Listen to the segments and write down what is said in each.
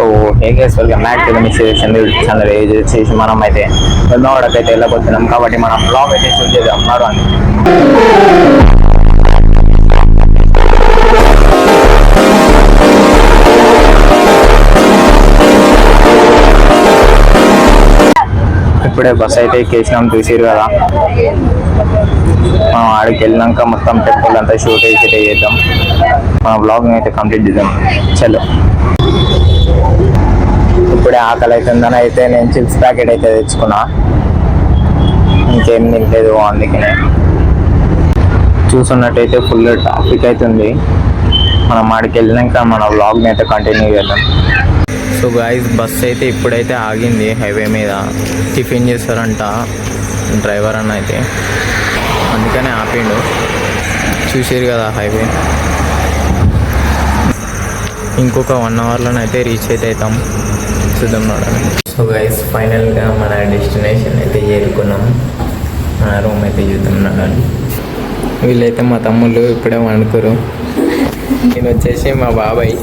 So hey guys, welcome back to the mister channel. చేసి మనం అయితే వెళ్దామడకైతే వెళ్ళబోతున్నాం కాబట్టి మనం బ్లాగ్ అయితే షూట్ చేద్దాం ఉన్నారు అని. ఇప్పుడే బస్ అయితే ఎక్కేసినాం, చూసిరు కదా. మనం ఆడికి వెళ్ళినాక మొత్తం టెంపుల్ అంతా షూట్ అయితే చేద్దాం. మన బ్లాగ్ అయితే కంప్లీట్ చేద్దాం. చలో, ఇప్పుడే ఆకలి అవుతుందని అయితే నేను చిప్స్ ప్యాకెట్ అయితే తెచ్చుకున్నా. ఇంకేం తినలేదు, అందుకనే. చూసున్నట్టయితే ఫుల్ ట్రాఫిక్ అవుతుంది. మనం ఆడికి వెళ్ళినాక మన వ్లాగ్ని అయితే కంటిన్యూ చేద్దాం. సో గైస్, బస్ అయితే ఇప్పుడైతే ఆగింది హైవే మీద. టిఫిన్ చేస్తారంట డ్రైవర్ అన్న అయితే, అందుకనే ఆపిండు. చూసారు కదా హైవే. ఇంకొక 1 అవర్లోనైతే రీచ్ అయితే అవుతాం, చూద్దాం చూడండి. సో గైస్, ఫైనల్గా మన డెస్టినేషన్ అయితే చేరుకున్నాం. మన రూమ్ అయితే చూద్దాం చూడండి. వీళ్ళైతే మా తమ్ముళ్ళు ఇప్పుడే వండుకోరు. నేను వచ్చేసి మా బాబాయ్,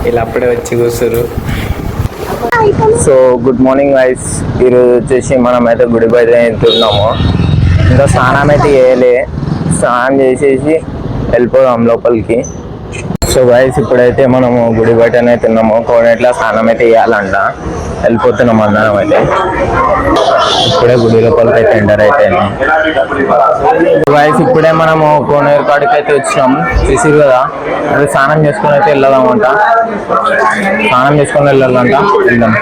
వీళ్ళు అప్పుడే వచ్చి కూర్చురు. So good morning guys. ఈరోజు వచ్చేసి మనం అయితే గుడి బయట వెళ్తున్నాము. ఇంకా స్నానం అయితే చేయలే, స్నానం చేసేసి వెళ్ళిపోదాం లోపలికి. సో గైస్, ఇప్పుడైతే మనము గుడి బయటనే తిన్నాము. కోనేట్లా స్నానం అయితే చేయాలంట. వెళ్ళిపోతున్నాం అందరం అయితే. ఇప్పుడే గుడి లోపలికి అయితే ఎంటర్ అయితే. గైస్, ఇప్పుడే మనము కోనేరు కాడికి అయితే వచ్చినాం. చూసిరు కదా, అది స్నానం చేసుకుని అయితే వెళ్ళదామంట. స్నానం చేసుకొని వెళ్ళాలంట. వెళ్దాం.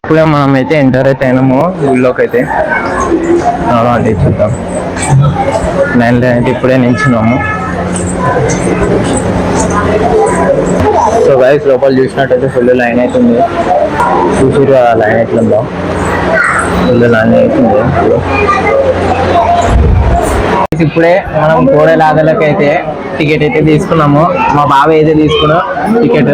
ఇప్పుడే మనం అయితే ఎంటర్ అయితే అయినాము ఊళ్ళోకి అయితే. అంటే చూద్దాం. లైన్లో అయితే ఇప్పుడే నిల్చున్నాము. సో గైస్, లోపల చూసినట్టయితే ఫుల్ లైన్ అవుతుంది. చూసిరు ఆ లైన్ ఎట్లుందో, ఫుల్ లైన్ అవుతుంది. ఇప్పుడే మనం కోడెలాదలకి అయితే టికెట్ అయితే తీసుకున్నాము. మా బాబాయ్ అయితే తీసుకున్నాం టికెట్.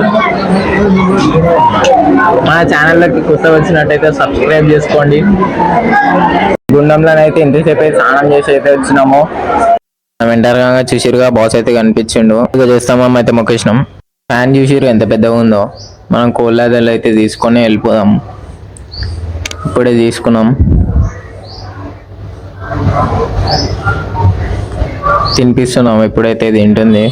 మన ఛానల్లోకి కొత్త వచ్చినట్టయితే సబ్స్క్రైబ్ చేసుకోండి. గుండంలోనైతే ఇంతసేపు అయితే స్నానం చేసి అయితే వచ్చినాము. వెంటర్గా చూసిరుగా బాస్ అయితే కనిపించిండు. ఇక చేస్తామో అయితే మొక్కేసినాం. ఫ్యాన్ చూసిరు ఎంత పెద్దగా ఉందో. మనం కోళ్ళదలు అయితే తీసుకొని వెళ్ళిపోదాం. ఇప్పుడే తీసుకున్నాం. తినిపిస్తున్నాం, ఇప్పుడైతే తింటుంది.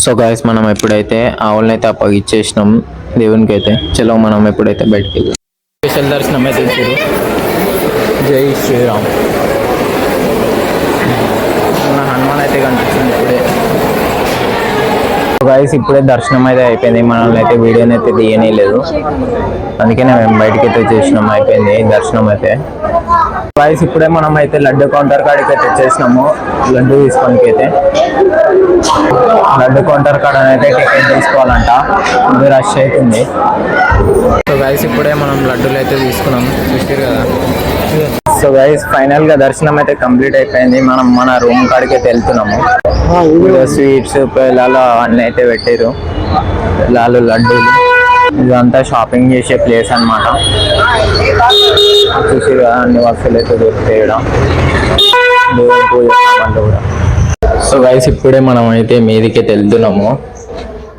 సో గైస్, మనం ఎప్పుడైతే ఆవులని అయితే అప్పగిచ్చేసినాం దేవునికి అయితే. చలో, మనం ఎప్పుడైతే బయటికి వెళ్ళాం. స్పెషల్ దర్శనం అయితే ఇచ్చారు. జై శ్రీరామ్. మన హనుమాన్ అయితే కనిపిస్తుంది ఇప్పుడే. గైస్, ఇప్పుడే దర్శనం అయితే అయిపోయింది. మనల్ని అయితే వీడియోని అయితే తీయలేదు, అందుకనే మేము బయటకి అయితే వచ్చేసినాము. అయిపోయింది దర్శనం అయితే. గైస్, ఇప్పుడే మనం అయితే లడ్డు కౌంటర్ కాడికి అయితే వచ్చేసినాము. లడ్డు తీసుకోనికి అయితే లడ్డు కౌంటర్ కాడ అయితే టికెట్ తీసుకోవాలంట. ఇది రష్ అవుతుంది. సో గైస్, ఇప్పుడే మనం లడ్డూలు అయితే తీసుకున్నాం, చూసారు కదా. సో గైస్, ఫైనల్ గా దర్శనం అయితే కంప్లీట్ అయిపోయింది. మనం మన రూమ్ కాడికి అయితే వెళ్తున్నాము. స్వీట్స్ పిల్లలు అన్నీ అయితే పెట్టారు. పిల్లలు లడ్డూలు, ఇదంతా షాపింగ్ చేసే ప్లేస్ అన్నమాట. చూసి అన్ని వస్తువులు అయితే దొరుకుతాయి. దేవుని పూజ కూడా. సో సో గైస్ ఇప్పుడే మనం అయితే మీదికి వెళ్తున్నాము.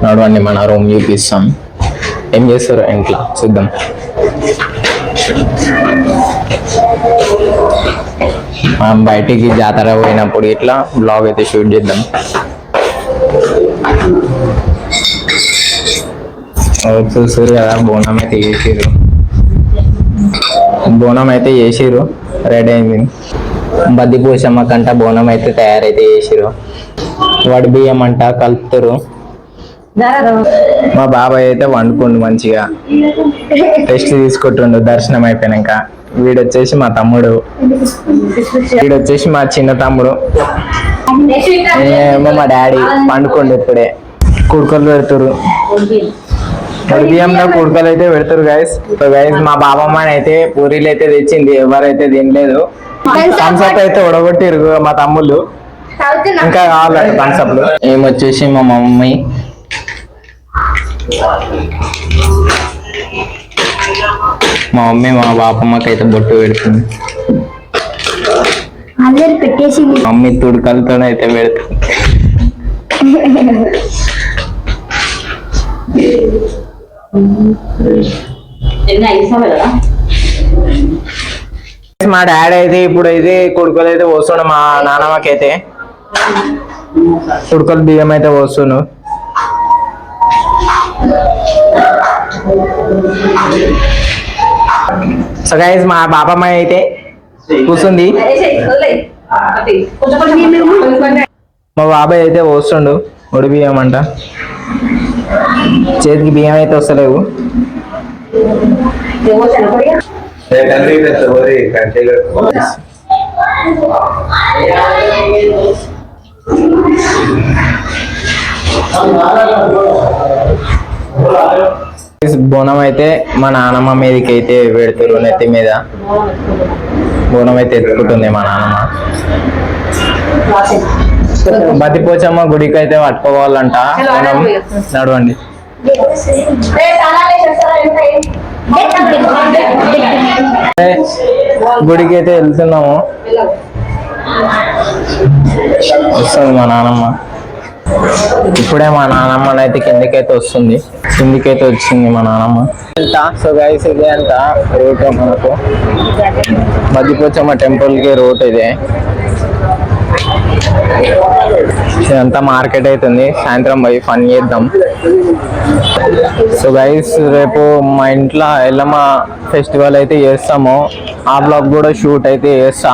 నడవండి మన రూమ్ చూపిస్తాం. ఏం చేస్తారు ఇంట్లో చూద్దాం. మనం బయటికి జాతర పోయినప్పుడు ఇట్లా బ్లాగ్ అయితే షూట్ చేద్దాం. చూసారు కదా బోనం అయితే చేసిర్రు. బోనం అయితే చేసిర్రు, రెడీ అయింది. బద్ది పోసమ్మ కంట బోనం అయితే తయారైతే చేసిర్రు. వడి బియ్యం అంట కలుపుతారు. మా బాబాయ్ అయితే వండుకుండు మంచిగా, టెస్ట్ తీసుకుంటుండు దర్శనం అయిపోయినాక. వీడొచ్చేసి మా తమ్ముడు, వీడొచ్చేసి మా చిన్న తమ్ముడు, ఏమో మా డాడీ పండుకోండు. ఇప్పుడే కుడుకలు పెడుతురు. బియ్యంలో కుడుకలు అయితే పెడతారు గైస్. గైస్ మా బాబమ్మ అయితే పూరీలు అయితే తెచ్చింది, ఎవరైతే తినలేదు. థమ్స్అప్ అయితే ఉడగొట్టిరు మా తమ్ముళ్ళు, ఇంకా కావాలి థమ్స్అప్లు. ఏమొచ్చేసి మా మమ్మీ, మా బాపమ్మకి అయితే బొట్టు పెడుతుంది. మమ్మీ తుడకలతో అయితే పెడుతుంది. మా డాడీ అయితే ఇప్పుడు అయితే కుడుకలు అయితే పోస్తుండు. మా నాన్నమ్మకి అయితే కుడుకలు బియ్యం అయితే పోస్తుండు. సో గైస్ మా బాబమ్మ అయితే కూర్చుంది. మా బాబాయ్ అయితే పోస్తుండు ఒడి బియ్యం అంట. చేతికి బియ్యం అయితే వస్తలేవు. బోనం అయితే మా నాన్నమ్మ మీదకి అయితే పెడుతురు. నెత్తి మీద బోనం అయితే ఎత్తుకుంటుంది మా నాన్నమ్మ. బతిపోచమ్మ గుడికి అయితే పట్టుకోవాలంట. బోనం నడవండి. గుడికి అయితే వెళ్తున్నాము. వస్తుంది మా నాన్నమ్మ. ఇప్పుడే మా నాన్నమ్మ అయితే కిందకైతే వస్తుంది. కిందికైతే వచ్చింది మా నాన్నమ్మ. సో గైస్ ఇదే అంట రూట్ మనకు బద్దిపోచమ్మ టెంపుల్ కి రూట్ ఇదే. ఇదంతా మార్కెట్ అవుతుంది. సాయంత్రం పోయి ఫన్ చేద్దాం. సో గైస్ రేపు మా ఇంట్లో ఎల్లమ్మ ఫెస్టివల్ అయితే చేస్తాము. ఆ బ్లాగ్ కూడా షూట్ అయితే చేస్తా.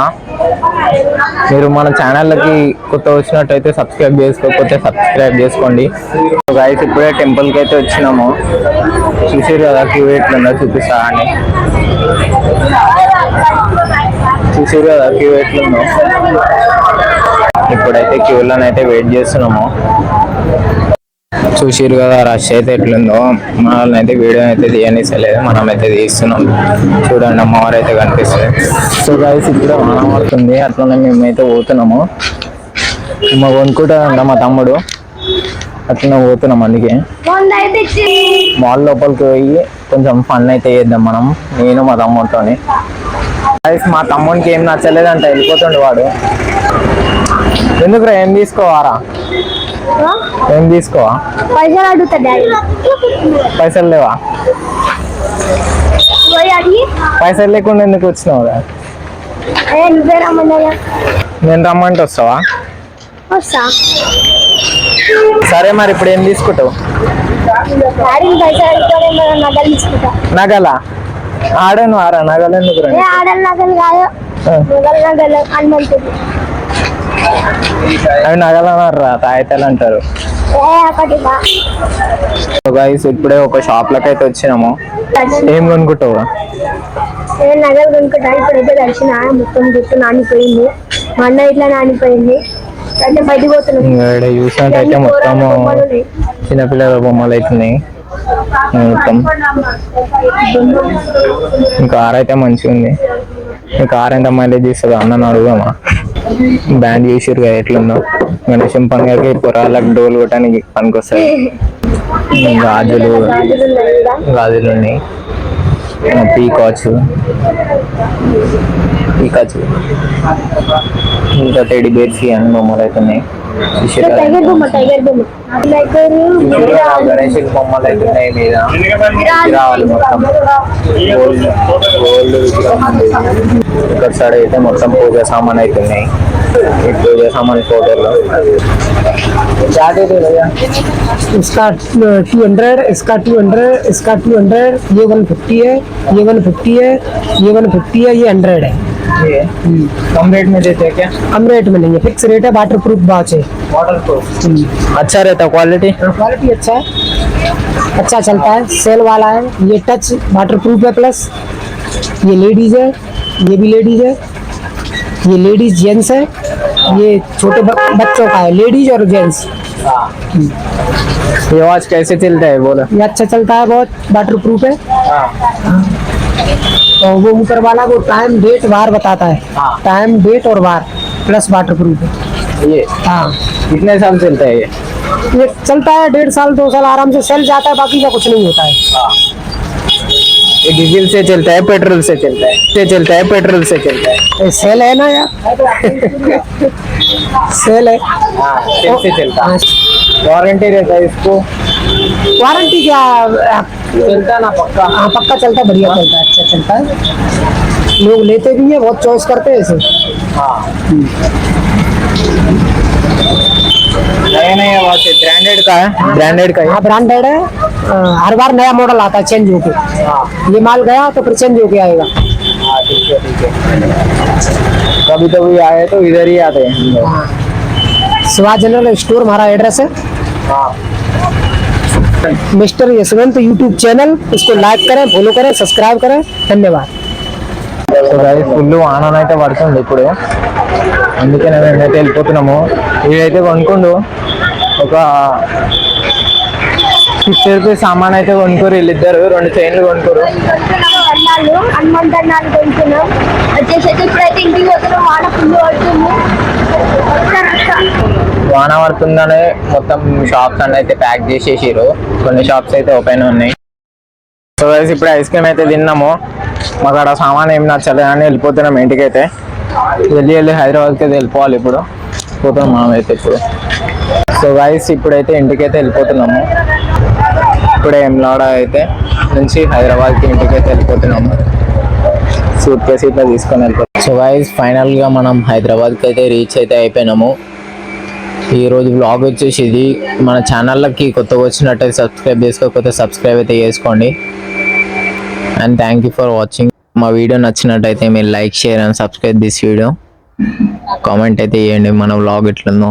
మీరు మన ఛానల్కి కొత్త వచ్చినట్టయితే సబ్స్క్రైబ్ చేసుకోకపోతే సబ్స్క్రైబ్ చేసుకోండి. సో గైస్ ఇప్పుడే టెంపుల్కి అయితే వచ్చినాము. చూసారు కదా క్యూ ఎట్లుందో చూపిస్తా అండి. చూసారు కదా క్యూ ఎట్లుందో. ఇప్పుడైతే క్యూలోనైతే వెయిట్ చేస్తున్నాము. చూసిరు కదా రష్ అయితే ఎట్లుందో. మనల్ని అయితే వీడియో అయితే తీయనిస్తలేదు, మనం అయితే తీస్తున్నాం. చూడండి అమ్మవారు అయితే కనిపిస్తుంది. సో గైస్ ఇప్పుడు వాన పడుతుంది, అట్లనే మేమైతే పోతున్నాము. మా కొనుక్కుంటాడంట మా తమ్ముడు, అట్లనే పోతున్నాం. అందుకే మాల్ లోపలికి పోయి కొంచెం ఫన్ అయితే చేద్దాం మనం, నేను మా తమ్ముడితోని. గైస్ మా తమ్ముడికి ఏం నచ్చలేదంట, వెళ్ళిపోతుండే వాడు. ఎందుకురా ఏం తీసుకోవారా? ఏం తీసుకోవా? పైసలు అడుగుతా డాడీ. పైసలు లేవా? పైసలు లేకుండా ఎందుకు వచ్చినావు? నేను రమ్మంటే వస్తావా? సరే మరి ఇప్పుడు ఏం తీసుకుంటావు? నగలా? ఆడను ఆరా నగలు ఎందుకు? నగలు కాదు, నగలు హనుమంతుడు. అవి నగలన్నారా, తాయితాలు అంటారు. గైస్ ఇప్పుడే ఒక షాప్ లకి అయితే వచ్చినాము. ఏం కొనుక్కుంటావు? నగలు కొనుక్కుంటా. ఇప్పుడైతే దర్శన మొత్తం జుట్టు నానిపోయింది, మా అన్న ఇట్లా నానిపోయింది. అంటే బయటకు పోతున్నాం. చూసినట్టయితే మొత్తము చిన్నపిల్లల బొమ్మలు అవుతున్నాయి మొత్తం. ఈ కార్ అయితే మంచిగా ఉంది. ఈ కార్ ఎంత మైలేజ్ ఇస్తుందో అన్న అడుగుదామా? బ్యాండ్ చేసారు కదా ఎట్లుందో. గణేశం పండుగకి పొరాలకు డోలు కొట్టడానికి పనికొస్తాయి. గాజులు ఉన్నాయి, పీకాచ్ ఇంకా టెడ్డీ బేర్స్ అన్ని బొమ్మలు అవుతున్నాయి. టైగర్ బొమ్మ గణేష్ బొమ్మలు అయితే ఉన్నాయి మీద విగ్రహాలు మొత్తం గోల్డ్ విగ్రహం ఉంది. ఇక్కడ సైడ్ అయితే మొత్తం పూజ సామాన్ అయితే ఉన్నాయి. ఈ పూజ సామాన్ ఫోటోలో इसका 200, इसका 200, इसका 200, ये 150 है, ये 150 है, ये 150 है, ये 100 है। ये कम रेट में देते हैं क्या? कम रेट में नहीं है, फिक्स रेट है, वाटर प्रूफ वॉच है। वाटर प्रूफ अच्छा रहता क्वालिटी? क्वालिटी अच्छा है, अच्छा चलता है, सेल वाला है। ये टच वाटर प्रूफ है, प्लस ये लेडीज है, ये भी लेडीज है, ये लेडीज जेंट्स है, ये छोटे बच्चों का है, लेडीज और जेंट्स। ये वॉच कैसे चलता है बोला? ये अच्छा चलता है बहुत, वाटर प्रूफ है। हाँ और वो ऊपर वाला वो टाइम डेट वार बताता है, हाँ। टाइम डेट और वार प्लस वाटर प्रूफ है। ये हाँ, कितने साल चलता है ये? ये चलता है 1.5 साल 2 साल आराम से, सेल जाता है, बाकी का कुछ नहीं होता है। ये डीजल से चलता है पेट्रोल से चलता है? से चलता है पेट्रोल से चलता है? ये सेल है ना यार, सेल है। हाँ सेल से चलता है। वारंटी रहता है इसको? वारंटी क्या, चलता ना पक्का? हाँ पक्का चलता है, बढ़िया चलता है, अच्छा चलता है। लोग लेते भी है, बहुत चॉइस करते हैं इसे। हाँ नया नया वॉच है, ब्रांडेड का है? ब्रांडेड का है? हाँ ब्रांडेड है, हर बार नया मॉडल आता है चेंज होके। हाँ ये माल गया तो फिर चेंज होके आएगा। हाँ ठीक है ठीक है। कभी कभी आए तो इधर ही आते हैं हम लोग। शिवा जनरल स्टोर हमारा एड्रेस है, हाँ मिस्टर यशवंत यूट्यूब चैनल, इसको लाइक करें, फॉलो करें, सब्सक्राइब करें। धन्यवाद। సో గైస్ ఫుల్ వాన అయితే పడుతుంది ఇప్పుడు, అందుకే మేమైతే వెళ్ళిపోతున్నాము. ఇదైతే కొనుక్కుండు ఒక 50 రూపీస్ సామాన్ అయితే కొనుక్కోరు వీళ్ళిద్దరు, 2 చైన్లు కొనుక్కోరు. అన్నాళ్ళు హనుమంతన్నాళ్ళు కొంటున్నాం వచ్చేసి ఇప్పుడైతే ఇంటికి పోతున్నాం. వాన ఫుల్ పడుతుంది. వాన పడుతుందనే మొత్తం షాప్స్ అన్నీ అయితే ప్యాక్ చేసేసారు, కొన్ని షాప్స్ అయితే ఓపెన్ ఉన్నాయి. సో గైస్ ఇప్పుడు ఐస్ క్రీమ్ అయితే తిన్నాము, మాకు అక్కడ సామాన్ ఏం నచ్చలేదు అని వెళ్ళిపోతున్నాం ఇంటికైతే. వెళ్ళి హైదరాబాద్కి అయితే వెళ్ళిపోవాలి, ఇప్పుడు పోతున్నాం మనం అయితే ఇప్పుడు. సో గైస్ ఇప్పుడైతే ఇంటికైతే వెళ్ళిపోతున్నాము, ఇప్పుడే ఎంలాడ అయితే నుంచి హైదరాబాద్కి ఇంటికైతే వెళ్ళిపోతున్నాము. సూట్ కేసు ఇట్లా తీసుకొని వెళ్ళిపోతాం. సో గైస్ ఫైనల్గా మనం హైదరాబాద్కి అయితే రీచ్ అయితే అయిపోయినాము. ఈరోజు వ్లాగ్ వచ్చేసి ఇది. మన ఛానల్కి కొత్తగా వచ్చినట్టయితే సబ్స్క్రైబ్ చేసుకోకపోతే సబ్స్క్రైబ్ అయితే చేసుకోండి. And thank you for watching. మా వీడియో నచ్చినట్టయితే మీరు like, share and subscribe this video. Comment అయితే చేయండి మన వ్లాగ్ ఎట్లుందో.